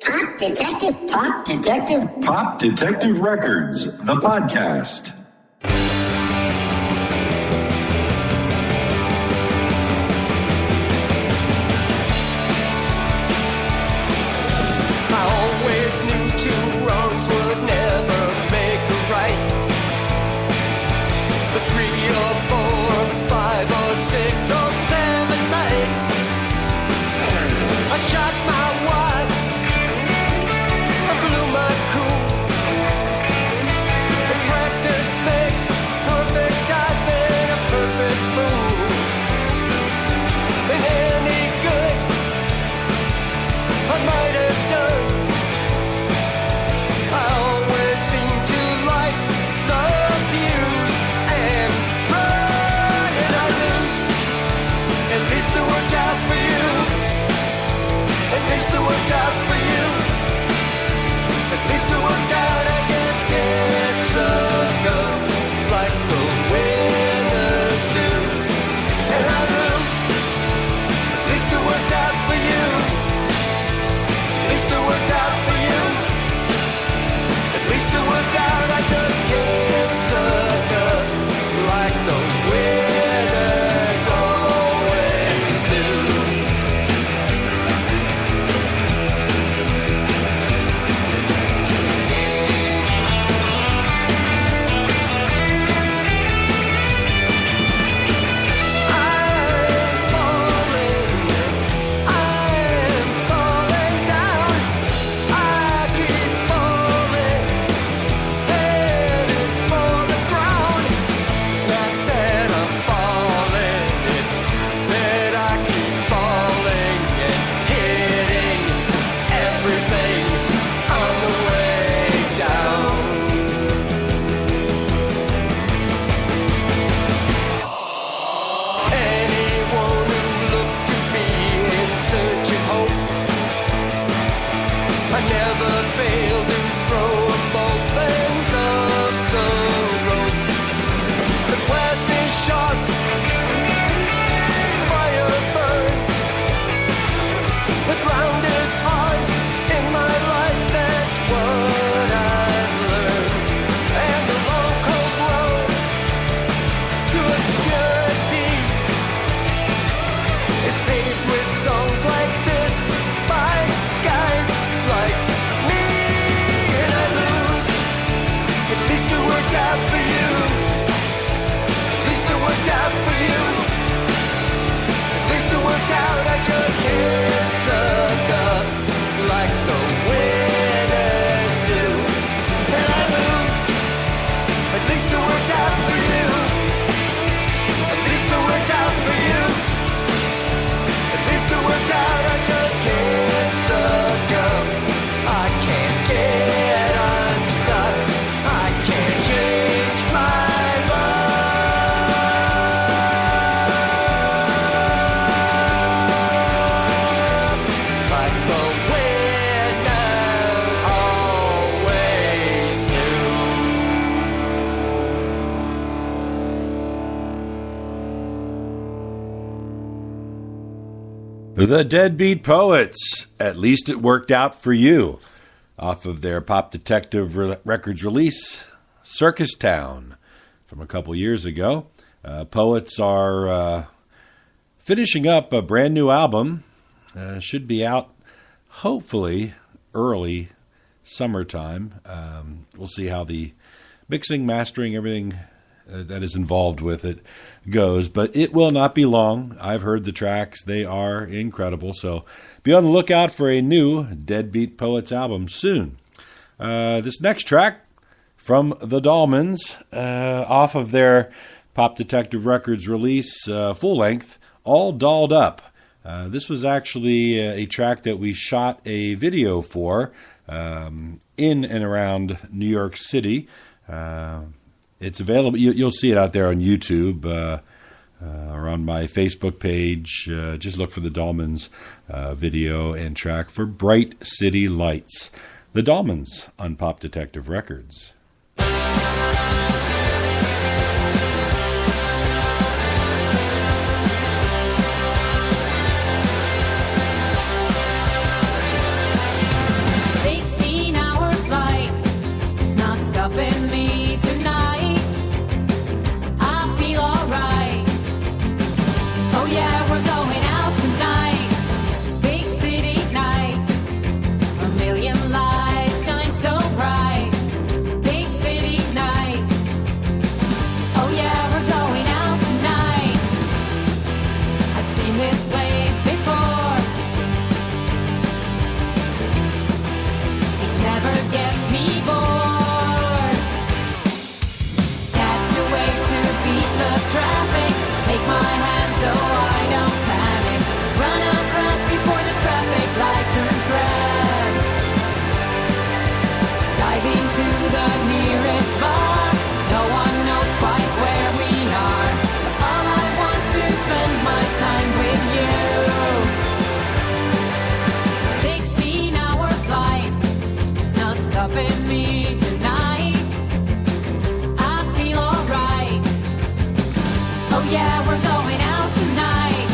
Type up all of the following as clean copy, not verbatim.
Pop Detective, Pop Detective. Pop Detective Records, the podcast. I always knew two wrongs would never make a right. But 3 or 4 or 5 or 6 or 7 might. I shot my wad, I blew my cool. If practice makes perfect, I've been a perfect fool. And any good I might have done, I always seem to light the fuse and burn, and I lose. At least it worked out for you. At least it worked out for you. At least it worked out. I just get sucked up like the winners do, and I lose. At least it worked out for you. At least it worked out for you. At least it worked out. I just get sucked up like the winners always do. I'm falling down. I keep falling, headed for the ground. It's not that I'm falling, it's that I keep falling and hitting everything on the way down. Anyone who looked to me in search of hope, I never fail to throw both ends of the rope. The glass is sharp, fire burns. The ground is hard in my life, that's what I've learned. And the long cold road to obscurity is paved with songs like this by guys like me, and I lose. At least it worked out for you. At least it worked out for you. At least it worked out. I just get sucked up like the winners do, and I lose. At least it worked out for you. At least it worked out for you. At least it worked out. I just get sucked up. I can't get unstuck. I can't change my love like the winners always do. The Deadbeat Poets, At Least It Worked Out For You, off of their Pop Detective Records release, Circus Town, from a couple years ago. Poets are finishing up a brand new album. Should be out, hopefully, early summertime. We'll see how the mixing, mastering, everything that is involved with it goes, but it will not be long. I've heard the tracks. They are incredible, so be on the lookout for a new Deadbeat Poets album soon. This next track from the Dolmans, off of their Pop Detective Records release, full length, All Dolled Up. This was actually a track that we shot a video for in and around New York City. It's available. You'll see it out there on YouTube or on my Facebook page. Just look for the Dolmans video and track for Bright City Lights. The Dolmans on Pop Detective Records. gets me bored. Catch a wave to beat the traffic. Take my hand so I don't panic. Run across before the traffic light turns red. Dive into the nearest bar. No one knows quite where we are. But all I want's to spend my time with you. 16-hour flight is not stopping me tonight. I feel alright. Oh yeah, we're going out tonight.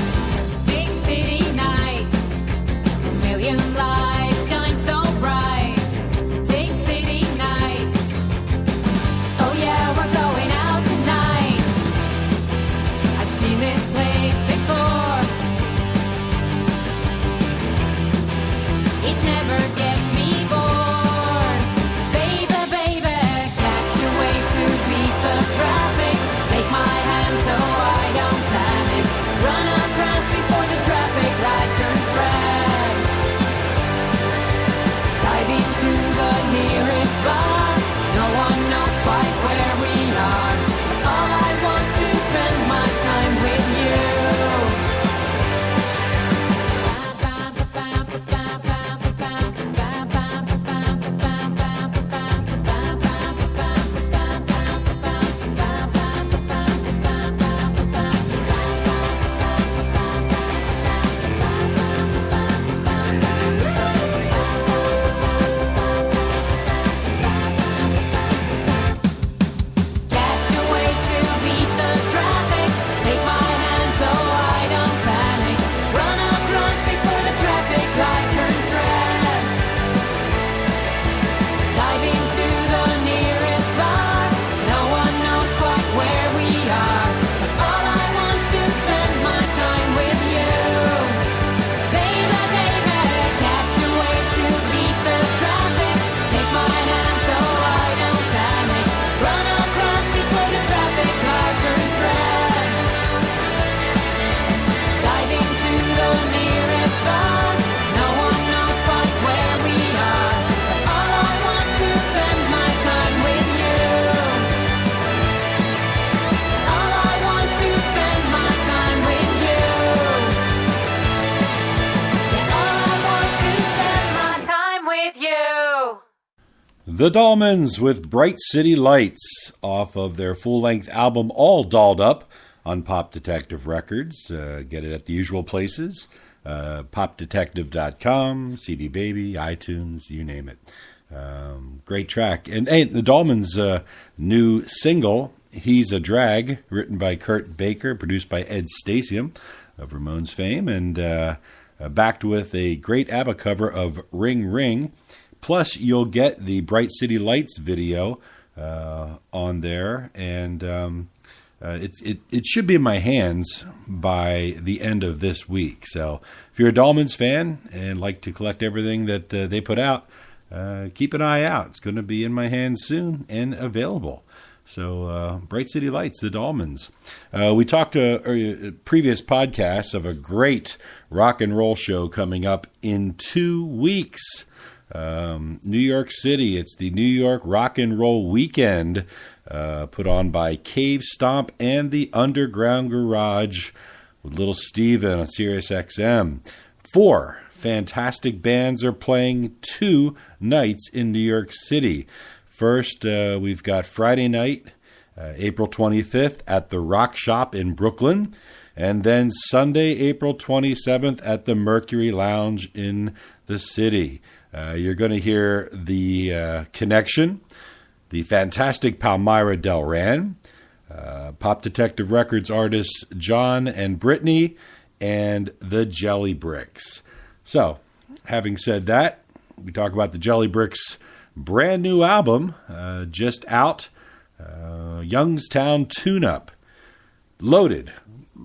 Big city night. A million lights shine so bright. Big city night. Oh yeah, we're going out tonight. I've seen this place before. It never gets me bored. Baby, baby, catch a wave to beat the traffic. Take my hand so I don't panic. Run across before the traffic light turns red. Dive into the nearest bar. No one knows quite where we are. But all I want's to spend my time with you. Catch a wave to beat the traffic. Take my hand so I don't panic. Run across before the traffic light turns red. Dive into the nearest bar. No one knows quite where we are. But all I want's to spend my time with you. Baby, baby, catch a wave to beat the traffic. Take my hand so I don't panic. Run across before the traffic light turns red. Dive into the nearest bar. No one knows quite where we are. But all I want's to spend my time with you. All I want's to spend my time with you. Yeah, all I want's to spend my time with you. The Dolmans with Bright City Lights off of their full-length album All Dolled Up on Pop Detective Records. Get it at the usual places. popdetective.com, CD Baby, iTunes, you name it. Great track. And hey, the Dolmans' new single, He's a Drag, written by Kurt Baker, produced by Ed Stasium of Ramones fame, and backed with a great ABBA cover of Ring Ring. Plus, you'll get the Bright City Lights video on there, and it should be in my hands by the end of this week. So if you're a Dolmans fan and like to collect everything that they put out, keep an eye out. It's going to be in my hands soon and available. So Bright City Lights, the Dolmans. We talked to previous podcasts of a great rock and roll show coming up in 2 weeks. New York City. It's the New York Rock and Roll Weekend, put on by Cave Stomp and the Underground Garage with Little Steven on Sirius XM. 4 fantastic bands are playing 2 nights in New York City. First, we've got Friday night, April 25th at the Rock Shop in Brooklyn. And then Sunday, April 27th at the Mercury Lounge in the city. You're going to hear the Connection, the fantastic Palmyra Delran, Pop Detective Records artists John and Brittany, and the Jelly Bricks. So, having said that, we talk about the Jelly Bricks' brand new album, just out, Youngstown Tune-Up. Loaded.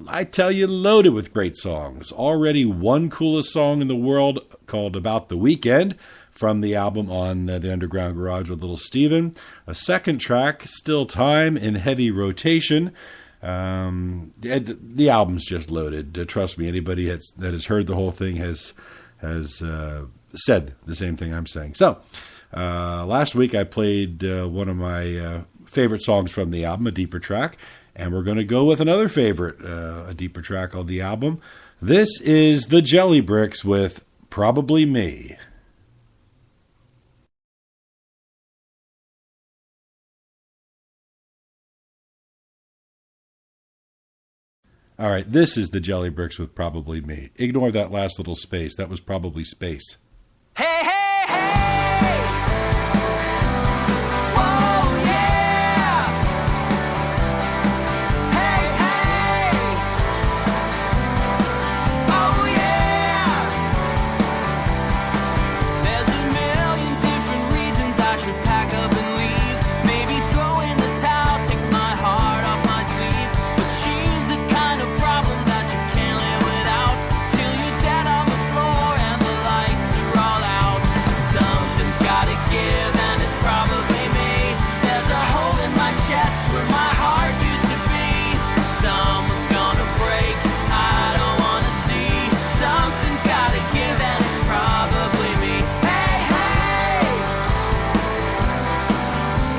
I tell you, loaded with great songs. Already one coolest song in the world called About the Weekend from the album on the Underground Garage with Little Steven. A second track, Still Time, in heavy rotation. The album's just loaded. Trust me, anybody that has heard the whole thing has said the same thing I'm saying. So, Last week I played one of my favorite songs from the album, a deeper track, and we're going to go with another favorite, a deeper track on the album. This is the Jelly Bricks with Probably Me. All right, this is the Jelly Bricks with Probably Me. Ignore that last little space. That was probably space. Hey, hey, hey! Whoa, yeah! Hey, hey! Oh, yeah! There's a million different reasons I should pack up and leave. Maybe throw in the towel, take my heart off my sleeve. But she's the kind of problem that you can't live without. Till you're dead on the floor and the lights are all out. Something's gotta give and it's probably me. There's a hole in my chest where my heart used to be. Someone's gonna break, I don't wanna see. Something's gotta give and it's probably me. Hey, hey!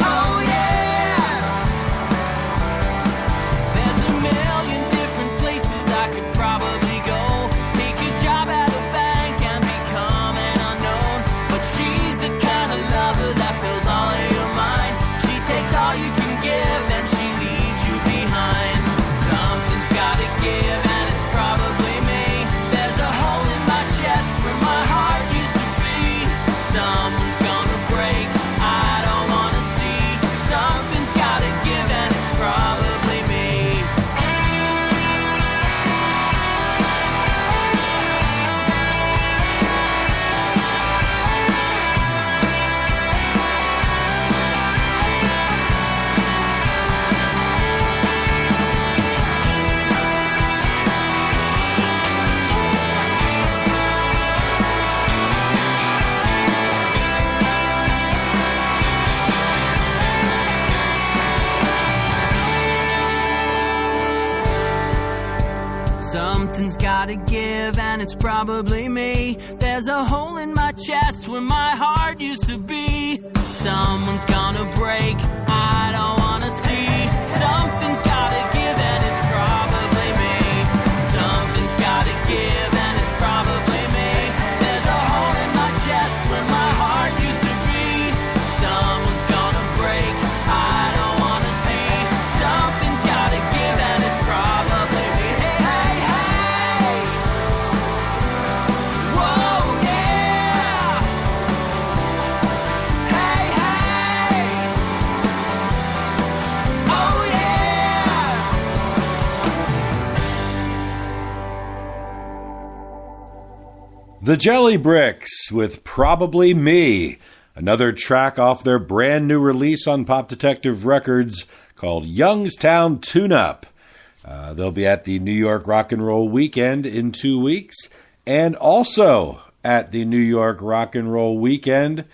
Oh yeah! There's a million different places I could probably go. Take a job at a bank and become an unknown. But she's the kind of lover that fills all of your mind. She takes all you can give and she leaves you behind. Something's gotta give and it's probably me. There's a hole in my chest where my heart used to be. Someone's gonna break, I don't wanna see. Something's gotta give and it's probably me. Something's gotta give and it's probably me. There's a hole in my chest where my heart used to be. Someone's gonna break, I don't wanna see. Something's gotta give and it's probably me. Something's gotta give and it's probably me. There's a hole in my chest where my heart used to be. Someone's gonna break, I don't wanna see. Something's gotta give and it's probably me. Hey, hey, hey! Whoa, yeah! Hey, hey! Oh, yeah! The Jelly Bricks with Probably Me, another track off their brand new release on Pop Detective Records called Youngstown Tune-Up. They'll be at the New York Rock and Roll Weekend in 2 weeks, and also at the New York Rock and Roll Weekend,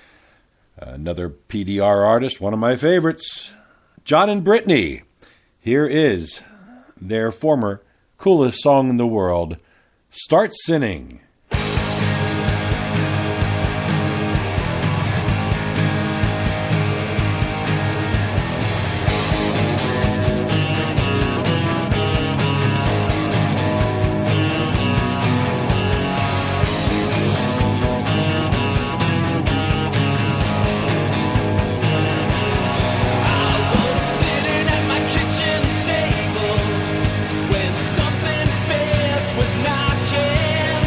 another PDR artist, one of my favorites, John and Brittany. Here is their former coolest song in the world, Start Sinning. Sitting at my kitchen table when something fierce was knocking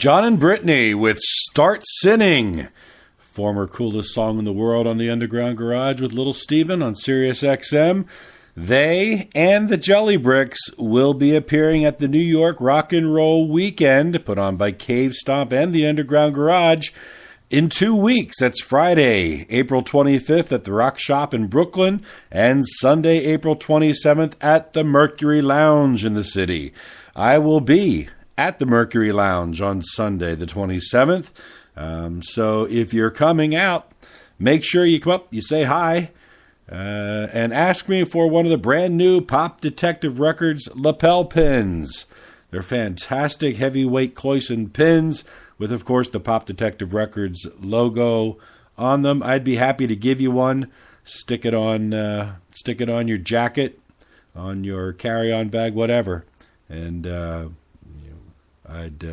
John and Brittany with Start Sinning. Former coolest song in the world on the Underground Garage with Little Steven on Sirius XM. They and the Jelly Bricks will be appearing at the New York Rock and Roll Weekend, put on by Cave Stomp and the Underground Garage, in 2 weeks. That's Friday, April 25th at the Rock Shop in Brooklyn, and Sunday, April 27th at the Mercury Lounge in the city. I will be at the Mercury Lounge on Sunday, the 27th. So if you're coming out, make sure you come up, you say hi, and ask me for one of the brand new Pop Detective Records lapel pins. They're fantastic heavyweight Cloyson pins with, of course, the Pop Detective Records logo on them. I'd be happy to give you one. Stick it on your jacket, on your carry-on bag, whatever. And I'd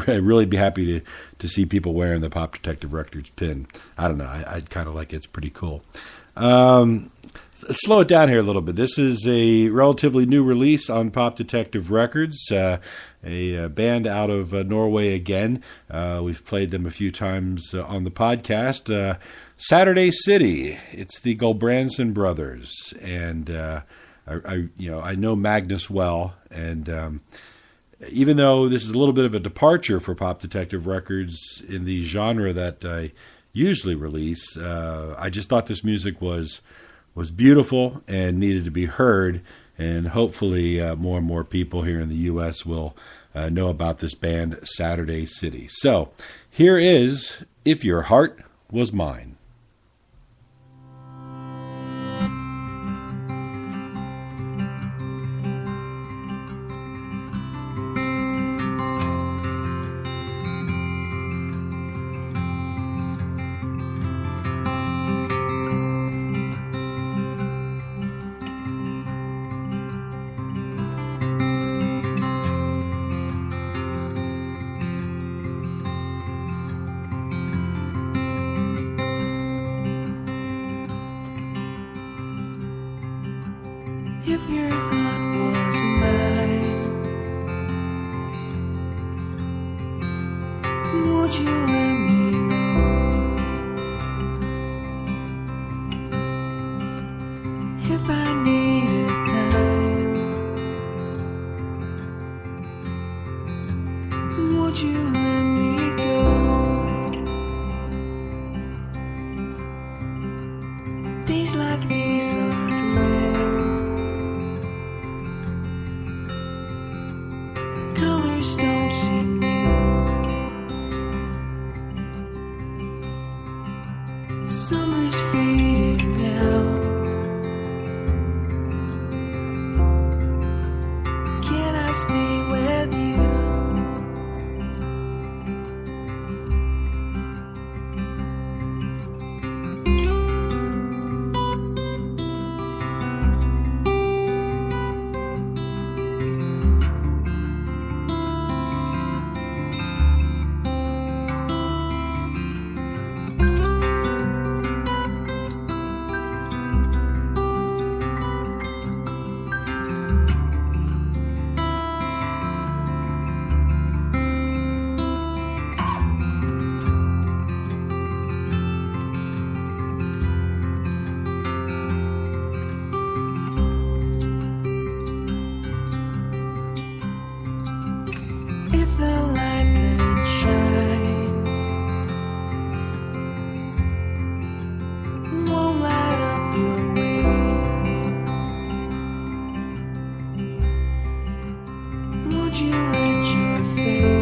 really be happy to see people wearing the Pop Detective Records pin. I don't know. I'd kind of like it. It's pretty cool. Let's slow it down here a little bit. This is a relatively new release on Pop Detective Records, a band out of Norway again. We've played them a few times on the podcast. Saturday City. It's the Gulbrandsen brothers, and I know Magnus well, and even though this is a little bit of a departure for Pop Detective Records in the genre that I usually release, I just thought this music was beautiful and needed to be heard, and hopefully more and more people here in the U.S. will know about this band, Saturday City. So here is If Your Heart Was Mine. If your heart was mine, would you let me know? If I needed time, would you let me go? Days like these aren't rare. Colors don't seem new. Summer's fading out. Can I stay with you? If the light then shines, won't light up your way, would you let your fate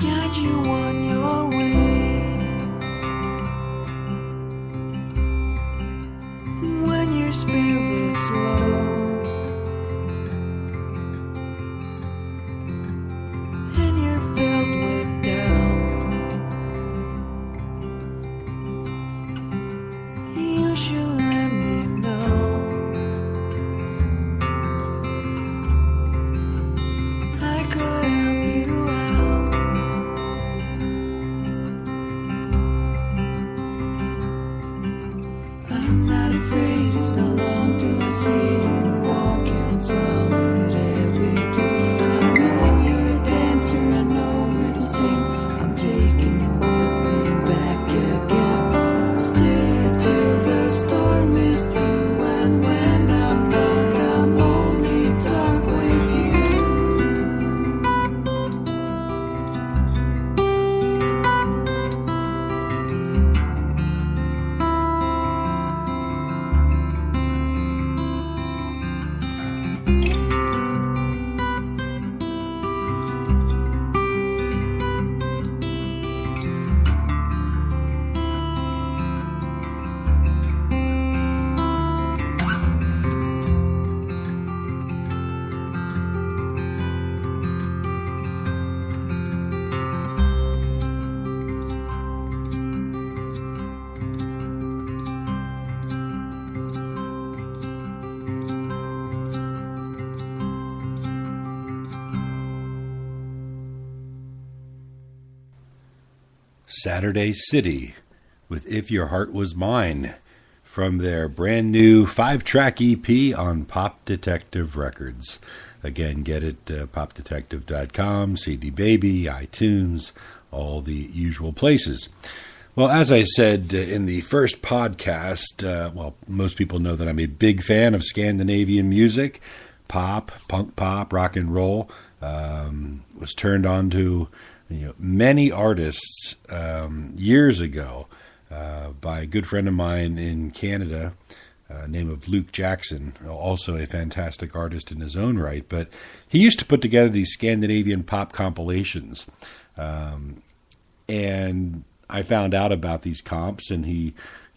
guide you on your way? When your spirit's low and you're filled with doubt, you should let me know. I could help you out. Saturday City with If Your Heart Was Mine from their brand new 5-track EP on Pop Detective Records. Again, get it popdetective.com, CD Baby, iTunes, all the usual places. Well, as I said in the first podcast, most people know that I'm a big fan of Scandinavian music, pop, punk pop, rock and roll. Was turned on to many artists years ago by a good friend of mine in Canada, name of Luke Jackson, also a fantastic artist in his own right. But he used to put together these Scandinavian pop compilations, and I found out about these comps, and he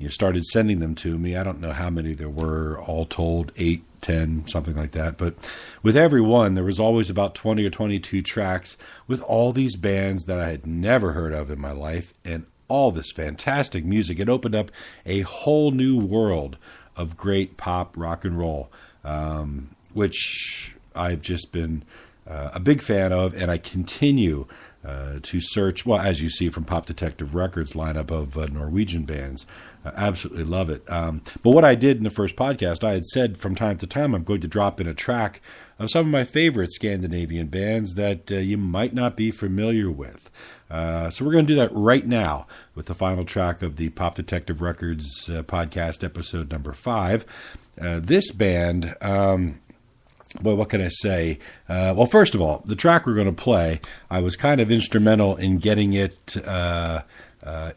started sending them to me. I don't know how many there were, all told, 8, 10, something like that. But with every one, there was always about 20 or 22 tracks with all these bands that I had never heard of in my life, and all this fantastic music. It opened up a whole new world of great pop, rock and roll, which I've just been a big fan of, and I continue to search, well, as you see from Pop Detective Records lineup of Norwegian bands. Absolutely love it. But what I did in the first podcast, I had said from time to time I'm going to drop in a track of some of my favorite Scandinavian bands that you might not be familiar with. So we're going to do that right now with the final track of the Pop Detective Records podcast, episode number 5. This band... Well, what can I say? Well, first of all, the track we're going to play, I was kind of instrumental in getting it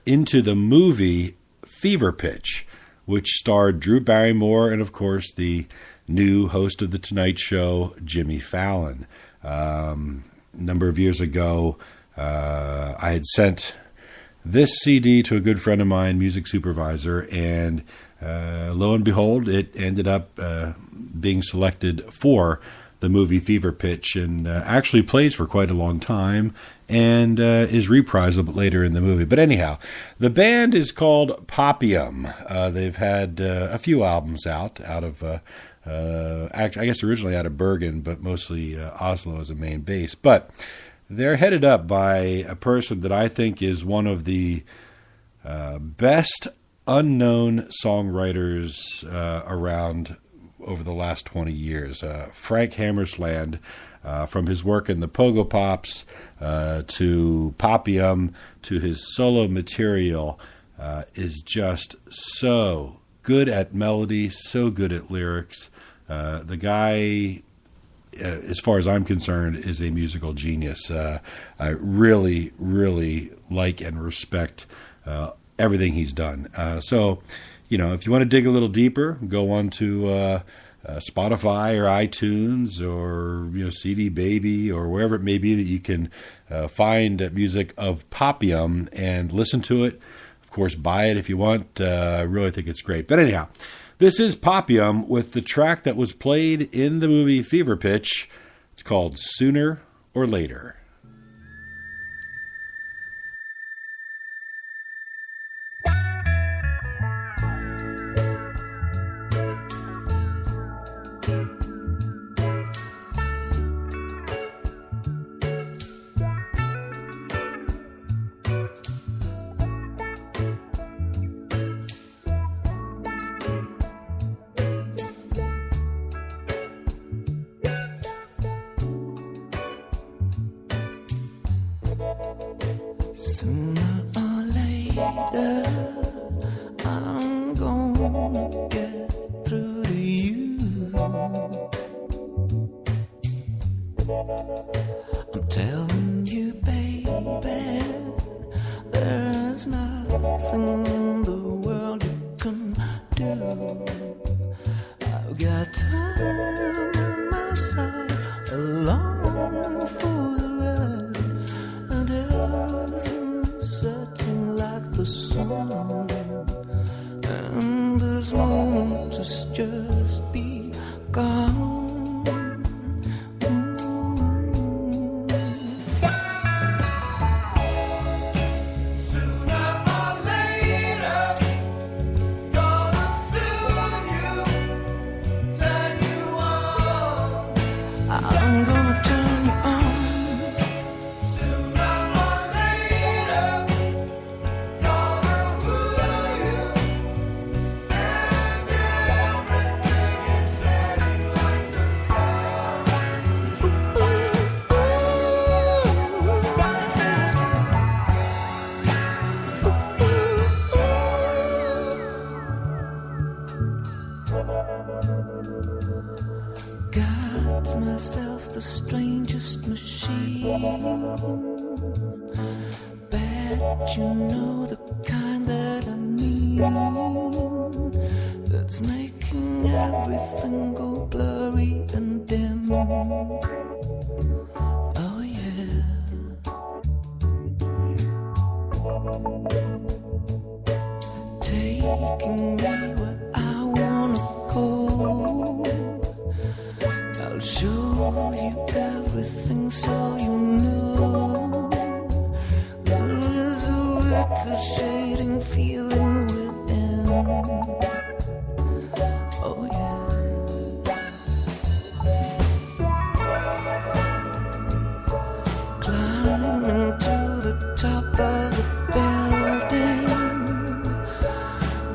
into the movie Fever Pitch, which starred Drew Barrymore and, of course, the new host of The Tonight Show, Jimmy Fallon. A number of years ago, I had sent this CD to a good friend of mine, music supervisor, and lo and behold, it ended up being selected for the movie Fever Pitch, and actually plays for quite a long time and is reprisable later in the movie. But anyhow, the band is called Popium. They've had a few albums out of, I guess originally out of Bergen, but mostly Oslo as a main base. But they're headed up by a person that I think is one of the best unknown songwriters around over the last 20 years. Frank Hammersland, from his work in the Pogo Pops to Popium to his solo material, is just so good at melody, so good at lyrics. The guy, as far as I'm concerned, is a musical genius. I really, really like and respect everything he's done. So, if you want to dig a little deeper, go on to Spotify or iTunes or CD Baby or wherever it may be that you can find music of Popium and listen to it. Of course, buy it if you want. I really think it's great. But anyhow, this is Popium with the track that was played in the movie Fever Pitch. It's called Sooner or Later. Sooner or later, I'm gonna get through to you. I'm telling you, baby, there's nothing in the world you can do. I've got time on my side, along for the ride, and everything's setting like the sun. And this moment is just be gone. I'm gonna turn you on. Sooner or later, Bet you know the kind that I mean, that's making everything go blurry and dim. Oh yeah. Taking me where I wanna go. I'll show you everything so you know. There is a ricocheting feeling within. Oh yeah. Climbing to the top of the building,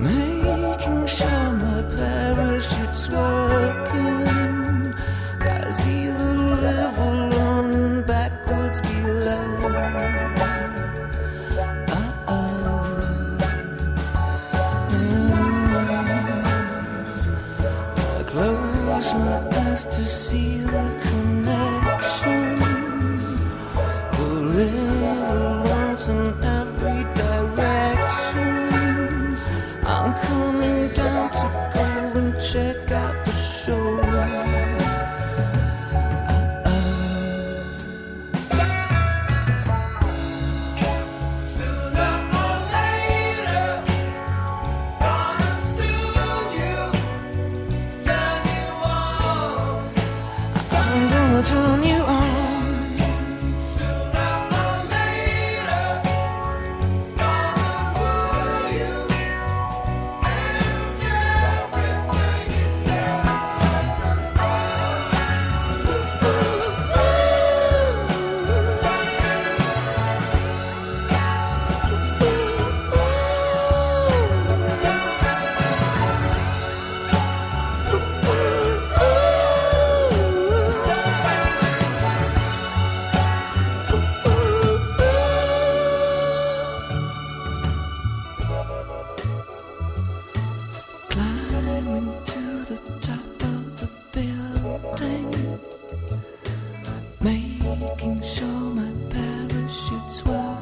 making sure my parachute's working. I see the river running backwards below. I close my eyes to see the connections. The river runs in every direction. I'm coming down to go and check out the show. Sooner or later, gonna soon you, turn you on. I'm gonna turn you on. Sooner or later, gonna woo you. Climbing to the top of the building, making sure my parachute's working.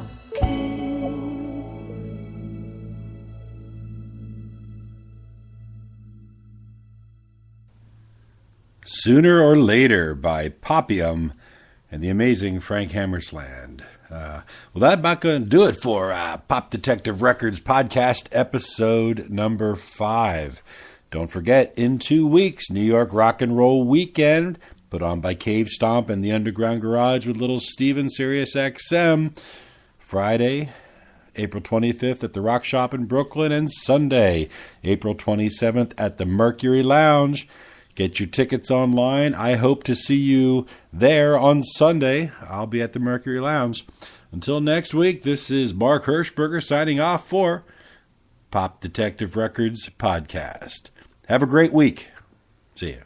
Sooner or Later by Popium and the amazing Frank Hammersland. Well, that's about going to do it for Pop Detective Records podcast episode number 5. Don't forget, in 2 weeks, New York Rock and Roll Weekend, put on by Cave Stomp and the Underground Garage with Little Steven, Sirius XM. Friday, April 25th at the Rock Shop in Brooklyn, and Sunday, April 27th at the Mercury Lounge. Get your tickets online. I hope to see you there on Sunday. I'll be at the Mercury Lounge. Until next week, this is Mark Hirschberger signing off for Pop Detective Records podcast. Have a great week. See you.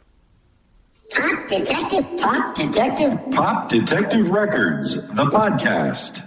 Pop Detective, Pop Detective. Pop Detective Records, the podcast.